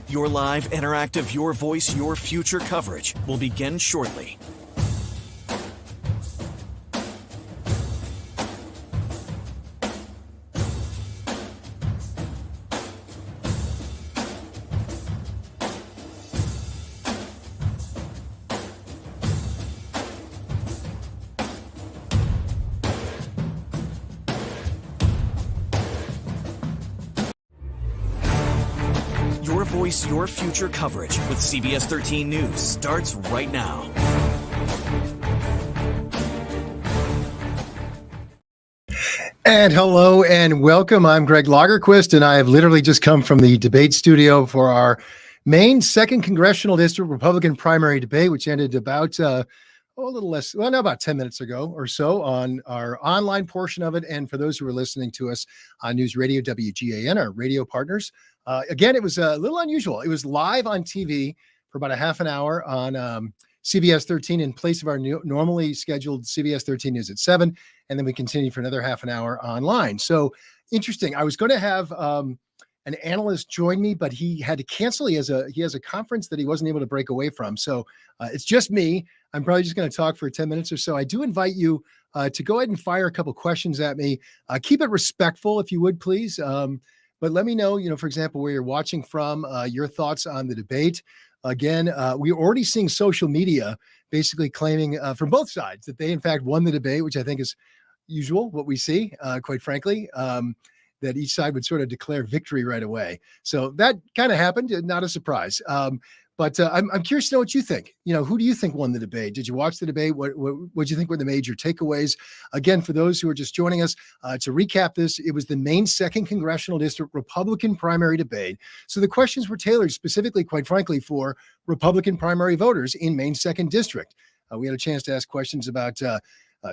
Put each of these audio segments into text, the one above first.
Your live, interactive, your voice, your future coverage will begin shortly. Your voice, your future coverage with CBS 13 News starts right now. And hello and welcome. I'm Greg Lagerquist, and I have literally just come from the debate studio for our Maine 2nd Congressional District Republican primary debate, which ended about a little less, well, no, about 10 minutes ago or so on our online portion of it. And for those who are listening to us on News Radio WGAN, our radio partners, again, it was a little unusual. It was live on TV for about a half an hour on CBS 13 in place of our normally scheduled CBS 13 News at 7. And then we continued for another half an hour online. So interesting. I was going to have an analyst join me, but he had to cancel. He has a conference that he wasn't able to break away from. So it's just me. I'm probably just going to talk for 10 minutes or so. I do invite you to go ahead and fire a couple questions at me. Keep it respectful, if you would, please. But let me know, for example, where you're watching from, your thoughts on the debate. Again, we're already seeing social media basically claiming from both sides that they, in fact, won the debate, which I think is usual, what we see, quite frankly, that each side would sort of declare victory right away. So that kind of happened, not a surprise. But I'm curious to know what you think. Who do you think won the debate? Did you watch the debate? What do you think were the major takeaways? Again, for those who are just joining us, to recap this, it was the Maine 2nd Congressional District Republican primary debate. So the questions were tailored specifically, quite frankly, for Republican primary voters in Maine's 2nd District. We had a chance to ask questions about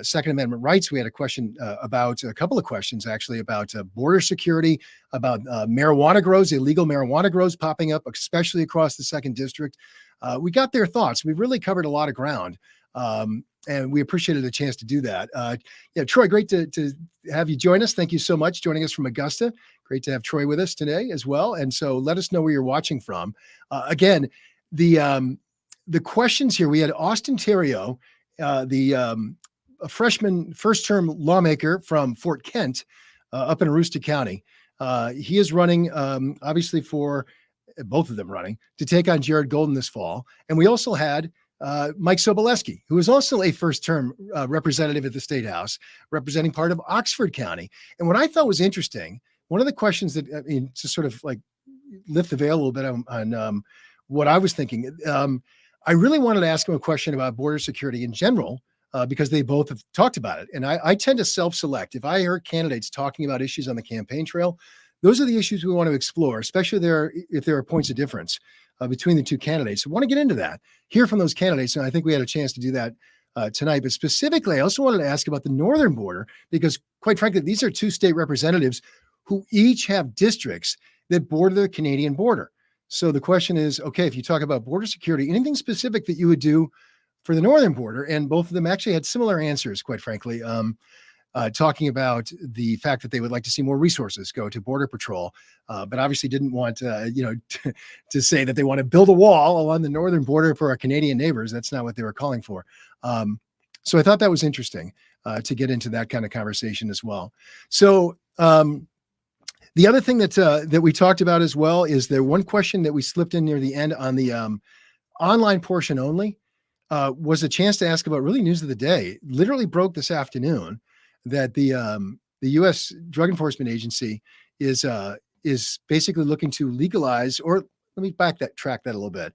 Second Amendment rights. We had a couple of questions actually about border security, about marijuana grows, illegal marijuana grows popping up, especially across the 2nd District. We got their thoughts. We've really covered a lot of ground, and we appreciated a chance to do that. Troy, great to have you join us. Thank you so much, joining us from Augusta. Great to have Troy with us today as well. And so let us know where you're watching from. Again, the questions here, we had Austin Theriault, a freshman first-term lawmaker from Fort Kent up in Aroostook County. He is running, obviously, for both of them running to take on Jared Golden this fall. And we also had Mike Soboleski, who is also a first-term representative at the State House, representing part of Oxford County. And what I thought was interesting, one of the questions that, to sort of like lift the veil a little bit on what I was thinking, I really wanted to ask him a question about border security in general, because they both have talked about it. And I tend to self-select. If I hear candidates talking about issues on the campaign trail, those are the issues we want to explore, especially if there are points of difference between the two candidates. So I want to get into that, hear from those candidates. And I think we had a chance to do that tonight. But specifically, I also wanted to ask about the northern border, because quite frankly, these are two state representatives who each have districts that border the Canadian border. So the question is, okay, if you talk about border security, anything specific that you would do for the northern border? And both of them actually had similar answers, quite frankly, talking about the fact that they would like to see more resources go to Border Patrol, but obviously didn't want to say that they want to build a wall along the northern border for our Canadian neighbors. That's not what they were calling for. So I thought that was interesting to get into that kind of conversation as well. So the other thing that we talked about as well is there one question that we slipped in near the end on the online portion only. Was a chance to ask about really news of the day. Literally broke this afternoon that the U.S. Drug Enforcement Agency is basically looking to legalize, or let me track that a little bit,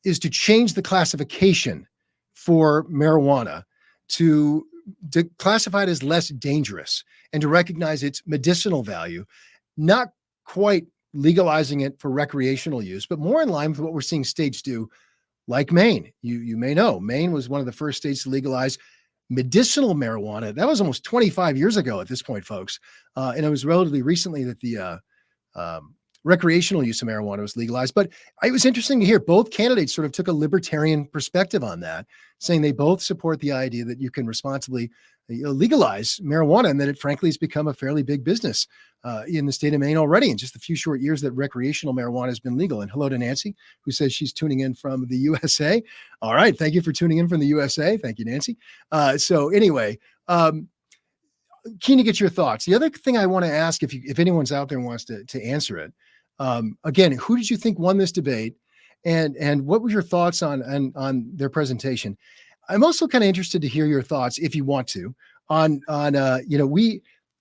is to change the classification for marijuana to classify it as less dangerous and to recognize its medicinal value, not quite legalizing it for recreational use, but more in line with what we're seeing states do, like Maine. You may know, Maine was one of the first states to legalize medicinal marijuana. That was almost 25 years ago at this point, folks. And it was relatively recently that the recreational use of marijuana was legalized. But it was interesting to hear both candidates sort of took a libertarian perspective on that, saying they both support the idea that you can responsibly legalize marijuana, and that it frankly has become a fairly big business in the state of Maine already in just a few short years that recreational marijuana has been legal. And hello to Nancy, who says she's tuning in from the USA. All right. Thank you for tuning in from the USA. Thank you, Nancy. So anyway, keen to get your thoughts. The other thing I want to ask, if anyone's out there and wants to answer it, again, who did you think won this debate? And what were your thoughts on their presentation? I'm also kind of interested to hear your thoughts, if you want to, on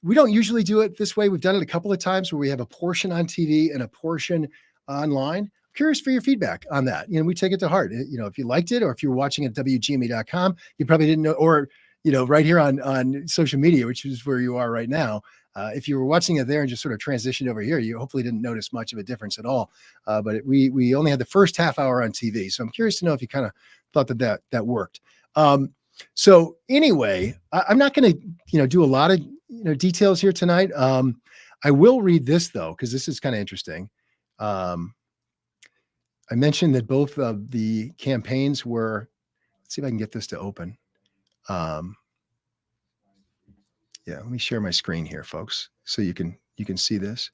we don't usually do it this way. We've done it a couple of times where we have a portion on TV and a portion online. I'm curious for your feedback on that. We take it to heart. If you liked it, or if you were watching at WGME.com, you probably didn't know, or right here on social media, which is where you are right now. If you were watching it there and just sort of transitioned over here, you hopefully didn't notice much of a difference at all. But we only had the first half hour on TV. So I'm curious to know if you kind of thought that worked. So anyway, I'm not going to, do a lot of, details here tonight. I will read this though, because this is kind of interesting. I mentioned that both of the campaigns were, let's see if I can get this to open. Yeah, let me share my screen here, folks, so you can see this.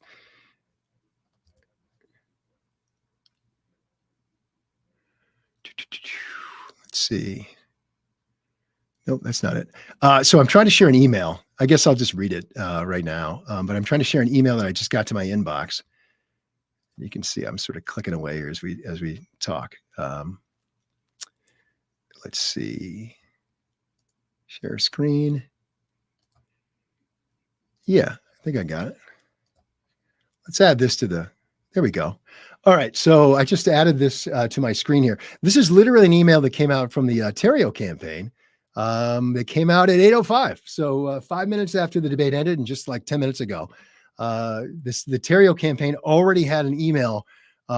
Let's see. Nope, that's not it. So I'm trying to share an email. I guess I'll just read it right now. But I'm trying to share an email that I just got to my inbox. You can see I'm sort of clicking away here as we talk. Let's see. Share screen. Yeah, I think I got it. Let's add this to there we go. All right. So I just added this to my screen here. This is literally an email that came out from the Theriault campaign. It came out at 8:05. So 5 minutes after the debate ended, and just like 10 minutes ago, the Theriault campaign already had an email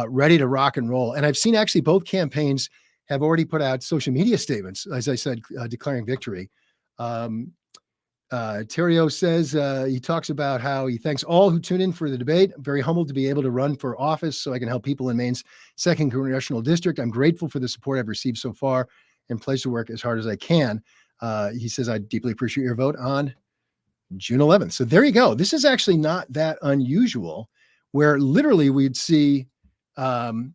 ready to rock and roll. And I've seen actually both campaigns have already put out social media statements, as I said, declaring victory. Theriault says he talks about how he thanks all who tune in for the debate. I'm very humbled to be able to run for office so I can help people in Maine's 2nd Congressional District. I'm grateful for the support I've received so far and pledge to work as hard as I can. He says, I deeply appreciate your vote on June 11th. So there you go. This is actually not that unusual, where literally we'd see, the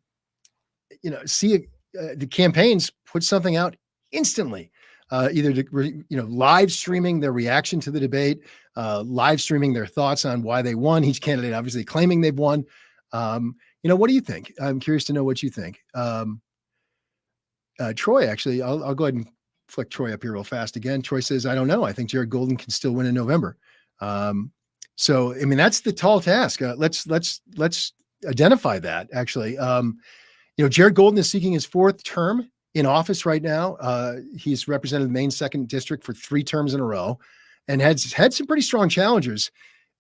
campaigns put something out instantly. Either live streaming their reaction to the debate, live streaming their thoughts on why they won. Each candidate obviously claiming they've won. What do you think? I'm curious to know what you think. Troy, actually, I'll go ahead and flick Troy up here real fast again. Troy says, I don't know. I think Jared Golden can still win in November. So, I mean, that's the tall task. Let's identify that, actually. Jared Golden is seeking his 4th term in office right now. He's represented the Maine 2nd District for 3 terms in a row and had some pretty strong challengers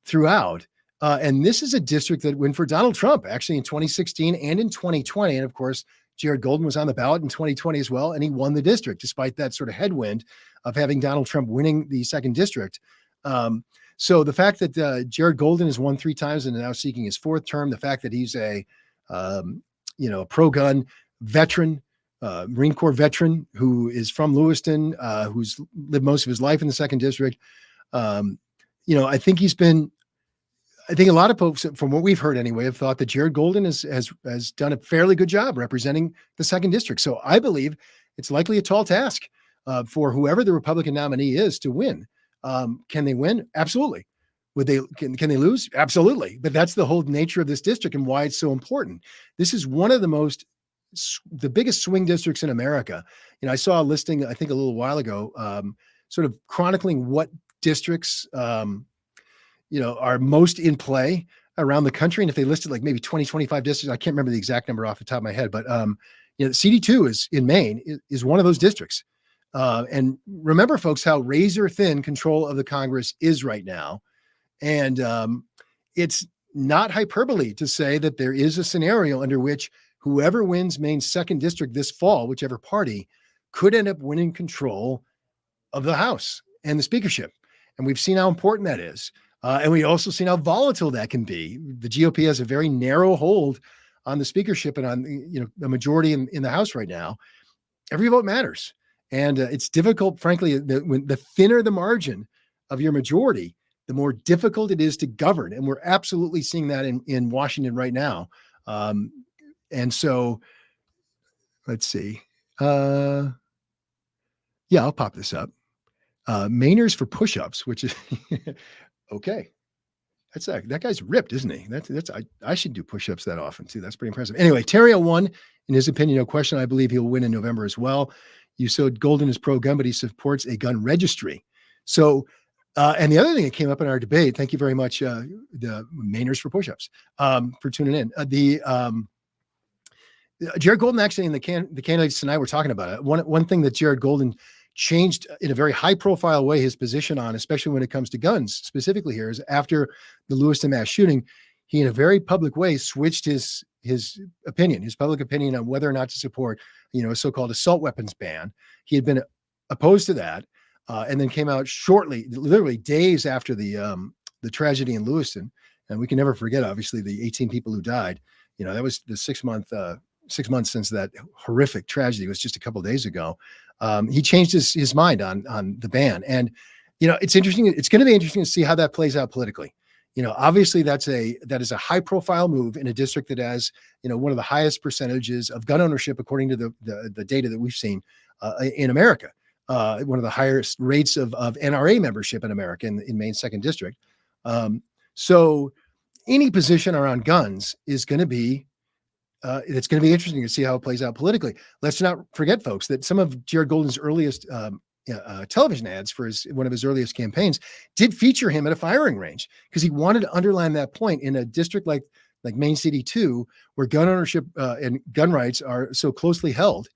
throughout. And this is a district that went for Donald Trump, actually, in 2016 and in 2020. And of course, Jared Golden was on the ballot in 2020 as well, and he won the district despite that sort of headwind of having Donald Trump winning the 2nd District. So the fact that Jared Golden has won 3 times and now seeking his 4th term, the fact that he's a pro-gun veteran, Marine Corps veteran who is from Lewiston, who's lived most of his life in the 2nd District. I think a lot of folks, from what we've heard anyway, have thought that Jared Golden has done a fairly good job representing the 2nd District. So I believe it's likely a tall task for whoever the Republican nominee is to win. Can they win? Absolutely. Can they lose? Absolutely. But that's the whole nature of this district and why it's so important. This is one of the biggest swing districts in America. I saw a listing, I think a little while ago, sort of chronicling what districts, are most in play around the country. And if they listed like maybe 20, 25 districts, I can't remember the exact number off the top of my head, but, CD2 is in Maine is one of those districts. And remember, folks, how razor thin control of the Congress is right now. And it's not hyperbole to say that there is a scenario under which whoever wins Maine's 2nd District this fall, whichever party, could end up winning control of the House and the speakership. And we've seen how important that is. And we also seen how volatile that can be. The GOP has a very narrow hold on the speakership and on the majority in the House right now. Every vote matters. And it's difficult, frankly, when the thinner the margin of your majority, the more difficult it is to govern. And we're absolutely seeing that in Washington right now. And so let's see. Yeah, I'll pop this up. Mainers for push-ups, which is okay. That guy's ripped, isn't he? I should do push-ups that often too. That's pretty impressive. Anyway, Theriault won, in his opinion, no question. I believe he'll win in November as well. You said Golden is pro-gun, but he supports a gun registry. So, and the other thing that came up in our debate, thank you very much, the Mainers for push-ups, for tuning in. Jared Golden, actually, and the candidates tonight were talking about it. One thing that Jared Golden changed in a very high-profile way his position on, especially when it comes to guns, specifically here, is after the Lewiston mass shooting, he, in a very public way, switched his public opinion on whether or not to support, a so-called assault weapons ban. He had been opposed to that, and then came out shortly, literally days after the tragedy in Lewiston. And we can never forget, obviously, the 18 people who died. That was the 6 months since that horrific tragedy. It was just a couple of days ago. He changed his mind on the ban. And, it's interesting. It's going to be interesting to see how that plays out politically. Obviously that is a high profile move in a district that has, one of the highest percentages of gun ownership, according to the data that we've seen in America. One of the highest rates of NRA membership in America in Maine's 2nd district. So any position around guns is going to be, it's going to be interesting to see how it plays out politically. Let's not forget, folks, that some of Jared Golden's earliest television ads for one of his earliest campaigns did feature him at a firing range, because he wanted to underline that point in a district like Maine CD2, where gun ownership and gun rights are so closely held,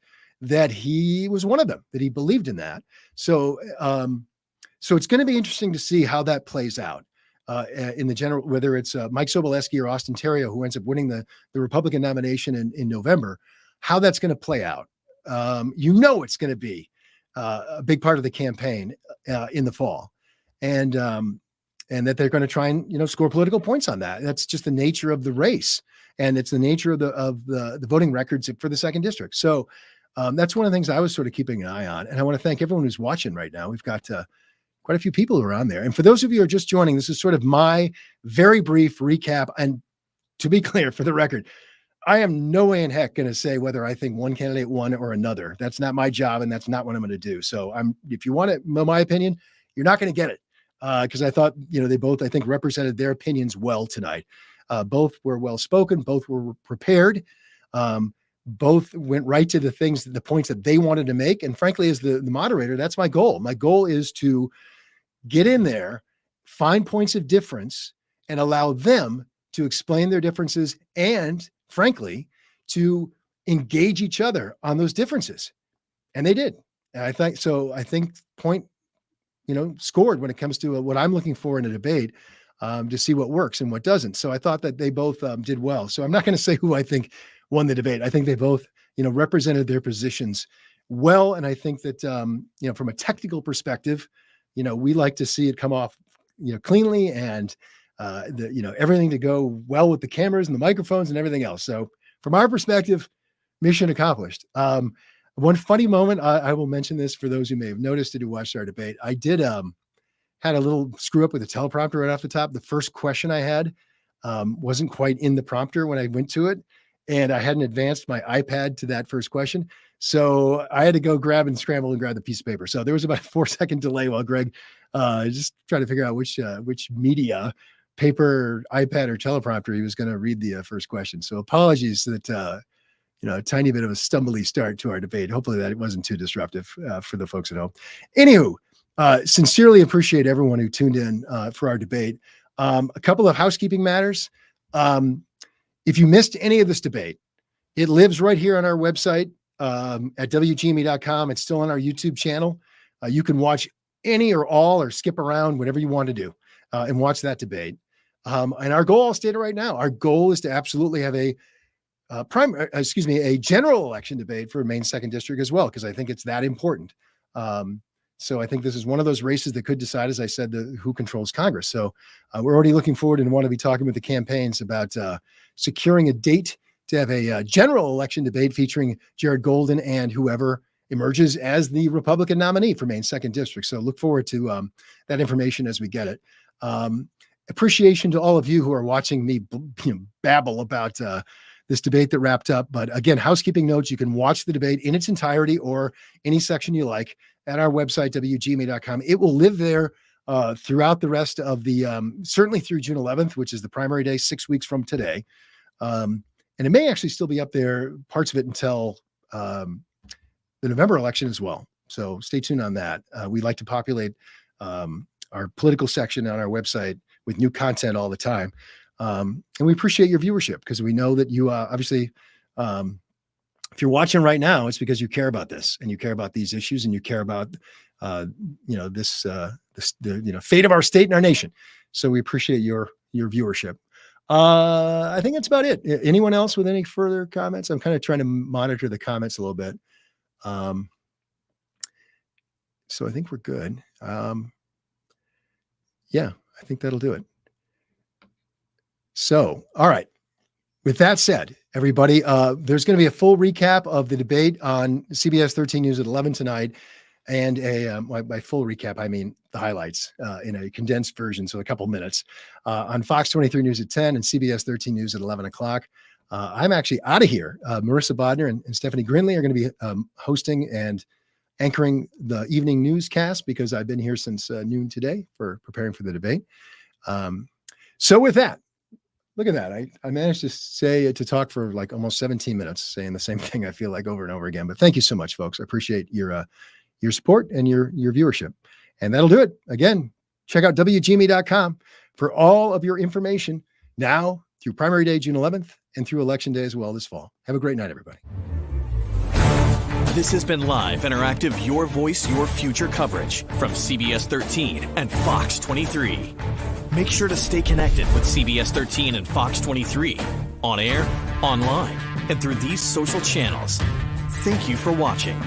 that he was one of them, that he believed in that. So, so it's going to be interesting to see how that plays out. In the general, whether it's Mike Soboleski or Austin Theriault, who ends up winning the Republican nomination in November, how that's going to play out. It's going to be a big part of the campaign in the fall, and that they're going to try and score political points on that. That's just the nature of the race, and it's the nature of the voting records for the 2nd district. So that's one of the things I was sort of keeping an eye on, and I want to thank everyone who's watching right now. We've got quite a few people who are on there. And for those of you who are just joining, this is sort of my very brief recap. And to be clear, for the record, I am no way in heck going to say whether I think one candidate won or another. That's not my job, and that's not what I'm going to do. So if you want to know my opinion, you're not going to get it, because I thought, they both, I think, represented their opinions well tonight. Both were well-spoken. Both were prepared. Both went right to the points that they wanted to make. And frankly, as the moderator, that's my goal. My goal is to get in there, find points of difference, and allow them to explain their differences, and frankly, to engage each other on those differences. And they did. And I think point, scored when it comes to what I'm looking for in a debate, to see what works and what doesn't. So I thought that they both did well. So I'm not going to say who I think won the debate. I think they both, represented their positions well. And I think that, from a technical perspective, we like to see it come off, cleanly, and everything to go well with the cameras and the microphones and everything else. So from our perspective, mission accomplished. One funny moment, I will mention this for those who may have noticed it, who watched our debate. I did had a little screw up with the teleprompter right off the top. The first question I had wasn't quite in the prompter when I went to it, and I hadn't advanced my iPad to that first question. So I had to go grab and scramble and grab the piece of paper. So there was about a 4-second delay while Greg just trying to figure out which media, paper, iPad, or teleprompter he was going to read the first question. So apologies that, a tiny bit of a stumbly start to our debate. Hopefully that it wasn't too disruptive for the folks at home. Anywho, sincerely appreciate everyone who tuned in for our debate. A couple of housekeeping matters. If you missed any of this debate, it lives right here on our website at WGME.com. It's still on our YouTube channel. You can watch any or all, or skip around, whatever you want to do, and watch that debate. And our goal, I'll state it right now, our goal is to absolutely have a general election debate for Maine's 2nd district as well, because I think it's that important. So I think this is one of those races that could decide, as I said, who controls Congress. So we're already looking forward and want to be talking with the campaigns about securing a date to have a general election debate featuring Jared Golden and whoever emerges as the Republican nominee for Maine's 2nd District. So look forward to that information as we get it. Appreciation to all of you who are watching me babble about this debate that wrapped up. But again, housekeeping notes, you can watch the debate in its entirety or any section you like at our website, wgma.com. It will live there throughout the rest of the, certainly through June 11th, which is the primary day, 6 weeks from today. And it may actually still be up there, parts of it until the November election as well. So stay tuned on that. We like to populate our political section on our website with new content all the time. And we appreciate your viewership because we know that you obviously, if you're watching right now, it's because you care about this and you care about these issues and you care about, the fate of our state and our nation. So we appreciate your viewership. I think that's about it. Anyone else with any further comments? I'm kind of trying to monitor the comments a little bit. So I think we're good. Yeah, I think that'll do it. So, all right. With that said, everybody, there's going to be a full recap of the debate on CBS 13 News at 11 tonight. And by full recap, I mean the highlights in a condensed version, so a couple minutes, on Fox 23 News at 10 and CBS 13 News at 11 o'clock. I'm actually out of here. Marissa Bodner and Stephanie Grinley are going to be hosting and anchoring the evening newscast because I've been here since noon today for preparing for the debate. So with that, look at that. I managed to talk for like almost 17 minutes saying the same thing I feel like over and over again. But thank you so much, folks. I appreciate your support and your viewership. And that'll do it. Again, check out WGME.com for all of your information now through primary day, June 11th, and through election day as well this fall. Have a great night, everybody. This has been live, interactive, Your Voice, Your Future coverage from CBS 13 and Fox 23. Make sure to stay connected with CBS 13 and Fox 23 on air, online, and through these social channels. Thank you for watching.